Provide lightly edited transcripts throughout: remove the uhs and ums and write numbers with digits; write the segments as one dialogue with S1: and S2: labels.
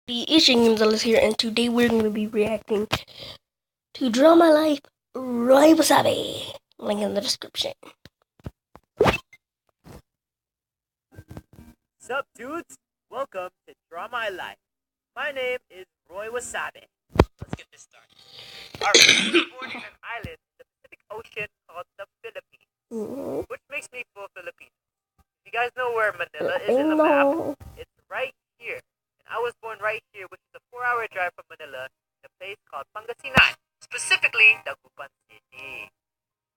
S1: The Asian Gonzalez here, and today we're going to be reacting to Draw My Life, Roi Wasabi. Link in the description.
S2: Sup, dudes? Welcome to Draw My Life. My name is Roi Wasabi. Let's get this started. Alright, I was born in an island in the Pacific Ocean called the Philippines, which makes me full Filipino. If you guys know where Manila is in the map, it's right here. And I was born right here, which is a 4-hour drive from Manila, in a place called Pangasinan, specifically Dagupan City.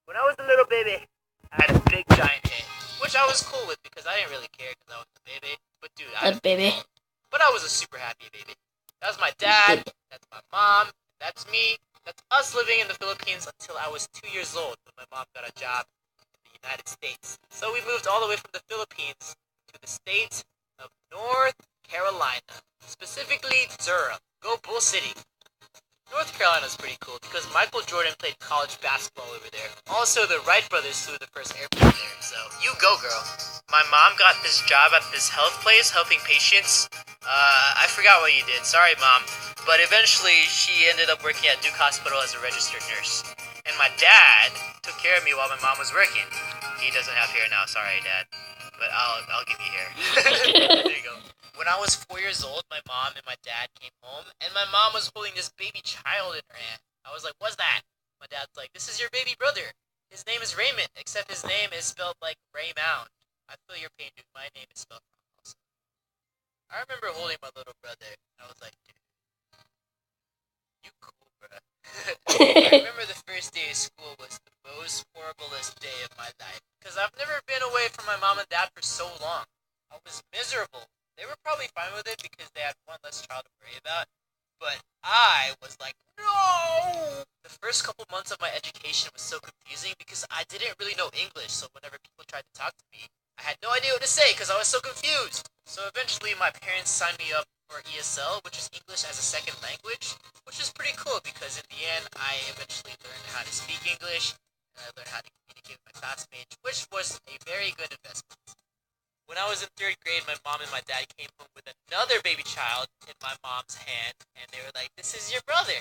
S2: When I was a little baby, I had a big giant head, which I was cool with because I didn't really care because I was a baby. But dude, But I was a super happy baby. That's my dad, that's my mom, that's me, that's us living in the Philippines until I was 2 years old when my mom got a job in the United States. So we moved all the way from the Philippines to the state of North Carolina, specifically Durham. Go Bull City. North Carolina is pretty cool because Michael Jordan played college basketball over there. Also, the Wright brothers flew the first airplane there, so you go, girl. My mom got this job at this health place helping patients. I forgot what you did. Sorry, Mom. But eventually, she ended up working at Duke Hospital as a registered nurse. And my dad took care of me while my mom was working. He doesn't have hair now. Sorry, Dad. But I'll give you hair. There you go. When I was 4 years old, my mom and my dad came home, and my mom was holding this baby child in her hand. I was like, "What's that?" My dad's like, "This is your baby brother. His name is Raymond, except his name is spelled like Raymond. I feel your pain, dude. My name is spelled wrong also." I remember holding my little brother, and I was like, "Dude, you cool, bruh." I remember the first day of school was the most horriblest day of my life, because I've never been away from my mom and dad for so long. I was miserable. They were probably fine with it because they had one less child to worry about. But I was like, no! The first couple months of my education was so confusing because I didn't really know English. So whenever people tried to talk to me, I had no idea what to say because I was so confused. So eventually my parents signed me up for ESL, which is English as a second language, which is pretty cool because in the end, I eventually learned how to speak English and I learned how to communicate with my classmates, which was a very good investment. When I was in 3rd grade, my mom and my dad came home with another baby child in my mom's hand, and they were like, "This is your brother,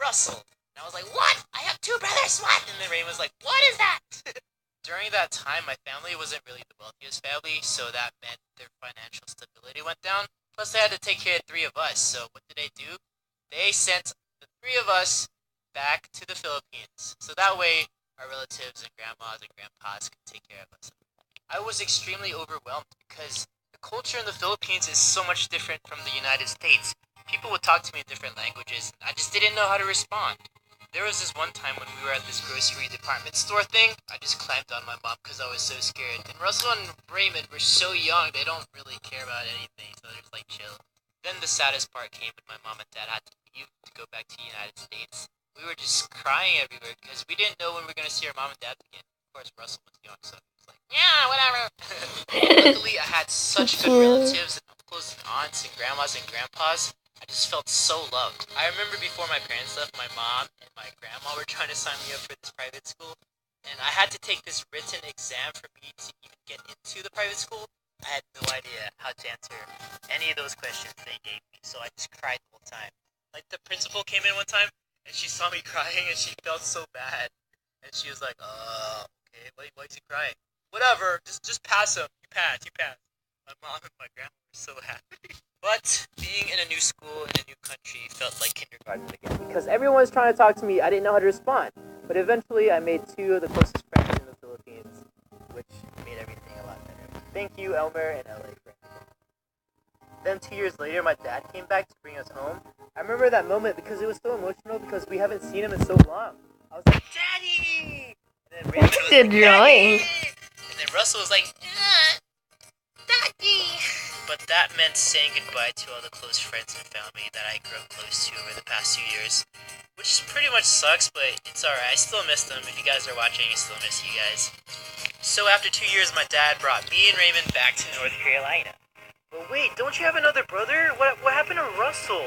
S2: Russell." And I was like, "What? I have 2 brothers, what?" And then Rain was like, "What is that?" During that time, my family wasn't really the wealthiest family, so that meant their financial stability went down. Plus, they had to take care of 3 of us, so what did they do? They sent the 3 of us back to the Philippines, so that way our relatives and grandmas and grandpas could take care of us. I was extremely overwhelmed because the culture in the Philippines is so much different from the United States. People would talk to me in different languages, and I just didn't know how to respond. There was this one time when we were at this grocery department store thing, I just climbed on my mom because I was so scared. And Russell and Raymond were so young, they don't really care about anything, so they're just like chill. Then the saddest part came when my mom and dad had to leave to go back to the United States. We were just crying everywhere because we didn't know when we were going to see our mom and dad again. Of course, Russell was young, so he was like, "Yeah, whatever." Luckily, I had such good relatives and uncles and aunts and grandmas and grandpas. I just felt so loved. I remember before my parents left, my mom and my grandma were trying to sign me up for this private school, and I had to take this written exam for me to even get into the private school. I had no idea how to answer any of those questions they gave me, so I just cried the whole time. Like, the principal came in one time, and she saw me crying, and she felt so bad. And she was like, okay, why is he crying? Whatever, just pass him. You pass. My mom and my grandma were so happy. But being in a new school in a new country felt like kindergarten again. Because everyone was trying to talk to me, I didn't know how to respond. But eventually I made 2 of the closest friends in the Philippines, which made everything a lot better. Thank you, Elmer and LA, for everything. Then 2 years later, my dad came back to bring us home. I remember that moment because it was so emotional because we haven't seen him in so long. I was like, "Daddy!" And then Raymond was
S1: Good
S2: like,
S1: drawing.
S2: "Daddy!" And then Russell was like, "Daddy!" But that meant saying goodbye to all the close friends and family that I grew up close to over the past 2 years. Which pretty much sucks, but it's alright. I still miss them. If you guys are watching, I still miss you guys. So after 2 years, my dad brought me and Raymond back to North Carolina. But wait, don't you have another brother? What happened to Russell?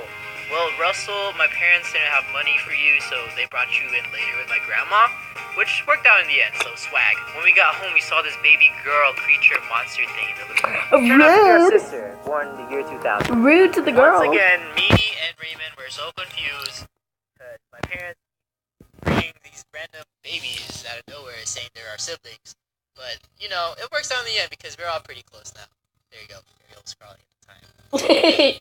S2: Well, Russell, my parents didn't have money for you, so they brought you in later with my grandma, which worked out in the end, so swag. When we got home, we saw this baby girl creature monster thing in the living room. Turned out to be our
S1: Rude.
S2: sister, born in the year 2000.
S1: Rude to the girl.
S2: Once again, me and Raymond were so confused because my parents bring these random babies out of nowhere saying they're our siblings. But, you know, it works out in the end because we're all pretty close now. There you go. Ariel was crawling at the time.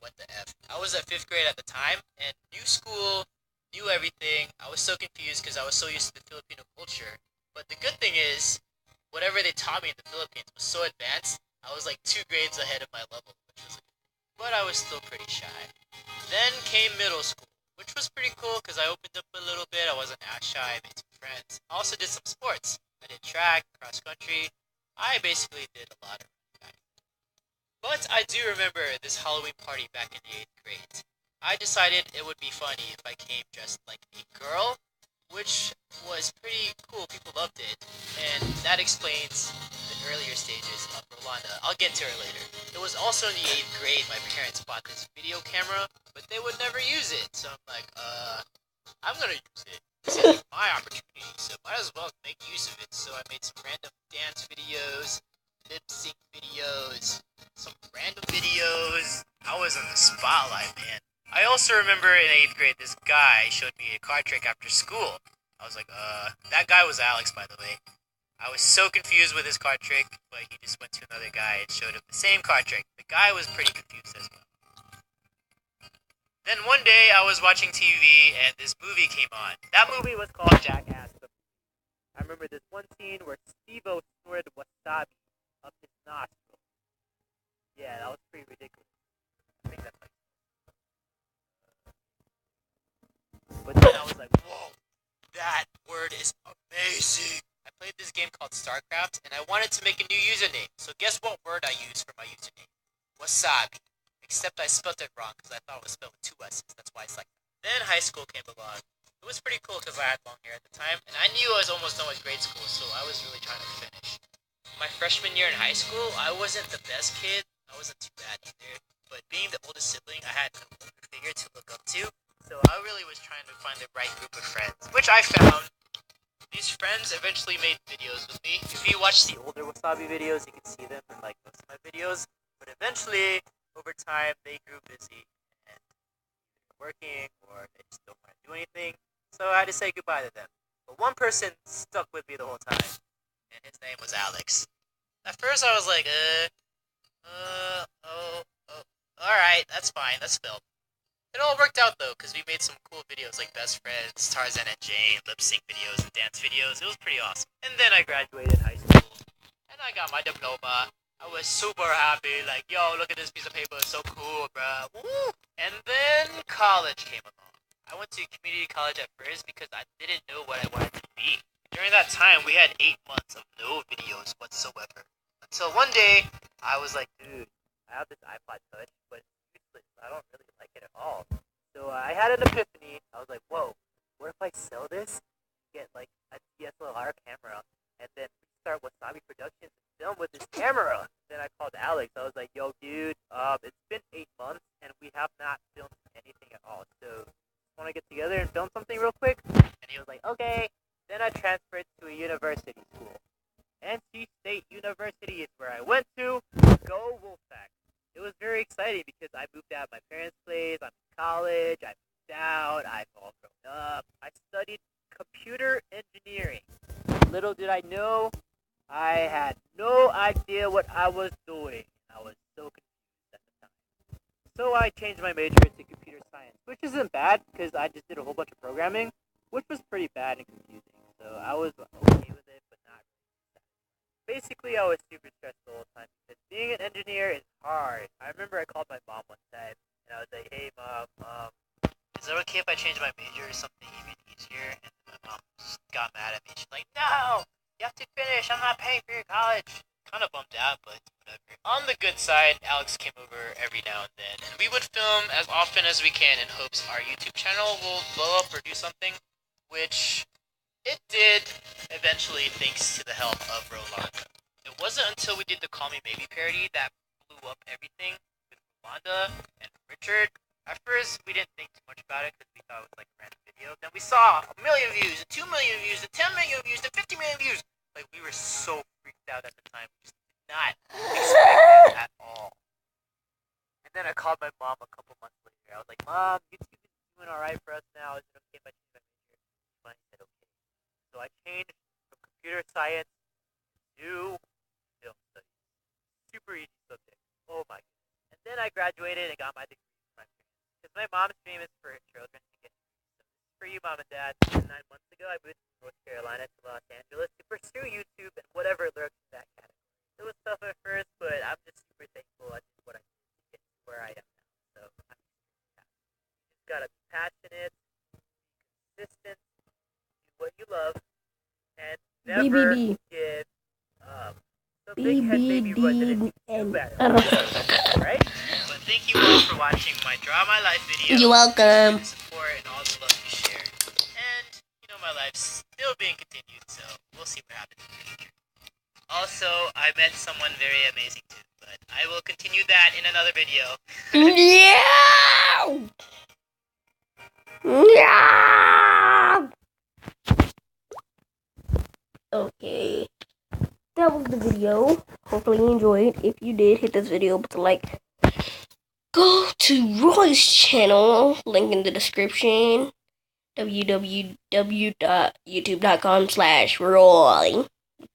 S2: What the F? I was at 5th grade at the time, and new school, new everything. I was so confused because I was so used to the Filipino culture. But the good thing is, whatever they taught me in the Philippines was so advanced, I was like 2 grades ahead of my level, which was but I was still pretty shy. Then came middle school, which was pretty cool because I opened up a little bit. I wasn't as shy. I made some friends. I also did some sports. I did track, cross country. I basically did a lot of running. But I do remember this Halloween party back in the 8th grade. I decided it would be funny if I came dressed like a girl, which was pretty cool. People loved it. And that explains the earlier stages of Rolanda. I'll get to her later. It was also in the 8th grade my parents bought this video camera, but they would never use it. So I'm like, I'm gonna use it. This is my opportunity, so might as well make use of it. So I made some random dance videos, lip sync videos, some random videos. I was in the spotlight, man. I also remember in 8th grade, this guy showed me a card trick after school. I was like, that guy was Alex, by the way. I was so confused with his card trick, but he just went to another guy and showed him the same card trick. The guy was pretty confused as well. Then one day I was watching TV and this movie came on. That movie was called Jackass. I remember this one scene where Steve-O snorted wasabi up his nostril. Yeah, that was pretty ridiculous. I think that's like. But then I was like, whoa, that word is amazing. I played this game called StarCraft and I wanted to make a new username. So guess what word I used for my username? Wasabi. Except I spelled it wrong because I thought it was spelled with 2 S's. That's why it's like that. Then high school came along. It was pretty cool because I had long hair at the time, and I knew I was almost done with grade school, so I was really trying to finish. My freshman year in high school, I wasn't the best kid. I wasn't too bad either. But being the oldest sibling, I had an older figure to look up to, so I really was trying to find the right group of friends, which I found. These friends eventually made videos with me. If you watch the older Wasabi videos, you can see them in like most of my videos. But eventually, over time, they grew busy and working, or they just don't want to do anything. So I had to say goodbye to them. But one person stuck with me the whole time, and his name was Alex. At first, I was like, alright, that's fine, that's filmed. It all worked out though, because we made some cool videos like Best Friends, Tarzan and Jane, lip sync videos, and dance videos. It was pretty awesome. And then I graduated high school, and I got my diploma. I was super happy, like, yo, look at this piece of paper, it's so cool, bruh. Woo! And then college came along. I went to community college at first because I didn't know what I wanted to be. During that time, we had 8 months of no videos whatsoever. Until one day, I was like, dude, I have this iPod Touch, but it's useless. I don't really like it at all. So I had an epiphany. I was like, whoa, what if I sell this, get like a DSLR camera, and then start Wasabi Productions and film with this camera? Then I called Alex. I was like, yo, dude, it's been 8 months, and we have not filmed anything at all. So want to get together and film something real quick? And he was like, okay. Then I transferred to a university school. NC State University is where I went to. Go Wolfpack. It was very exciting because I moved out of my parents' place. I'm in college. I moved out. I've all grown up. I studied computer engineering. Little did I know, I had no idea what I was doing. I was so confused at the time. So I changed my major to computer science, which isn't bad because I just did a whole bunch of programming, which was pretty bad and confusing. So I was okay with it, but not really. Basically, I was super stressed the whole time because being an engineer is hard. I remember I called my mom one time and I was like, "Hey, mom, is it okay if I change my major to something even easier?" And my mom just got mad at me. She's like, "No, you have to finish. I'm not paying for your college." Kind of bummed out, but whatever. On the good side, Alex came over every now and then, and we would film as often as we can in hopes our YouTube channel will blow up or do something, which it did eventually thanks to the help of Rolanda. It wasn't until we did the Call Me Maybe parody that blew up everything with Rolanda and Richard. At first, we didn't think too much about it because we thought it was like a random video. Then we saw 1 million views, 2 million views, 10 million views, 50 million views. Like, we were so freaked out at the time. We just did not expect that at all. And then I called my mom a couple months later. I was like, Mom, YouTube is doing alright for us now. Is it okay if I change my major? My mom said, okay. So I changed from computer science to film studies. Super easy subject. Oh my goodness. And then I graduated and got my degree from my parents. Because my mom's famous for her children to get degrees. So this is for you, Mom and Dad. 9 months ago, I moved from North Carolina to Los Angeles to pursue YouTube and whatever lurks in that category. It was tough at first, but I'm just super thankful I did what I did to get to where I am now. So I'm just happy. You just gotta be passionate, be consistent, do what you love, and never
S1: BBB.
S2: give up. So big head baby wasn't too bad. Right? But thank you all for watching my Draw My Life video.
S1: You're welcome.
S2: The support and all the love you share. And, my life's still being continued, so we'll see what happens in the future. Also, I met someone very amazing too, but I will continue that in another video.
S1: Yeah! Yeah! Okay. That was the video. Hopefully you enjoyed. If you did, hit this video with a like. Go to Roy's channel, link in the description. www.youtube.com/Roy.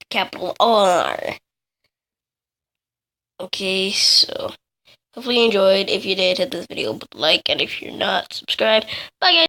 S1: Capital R. Okay, so hopefully you enjoyed. If you did, hit this video with a like, and if you're not, subscribe. Bye guys!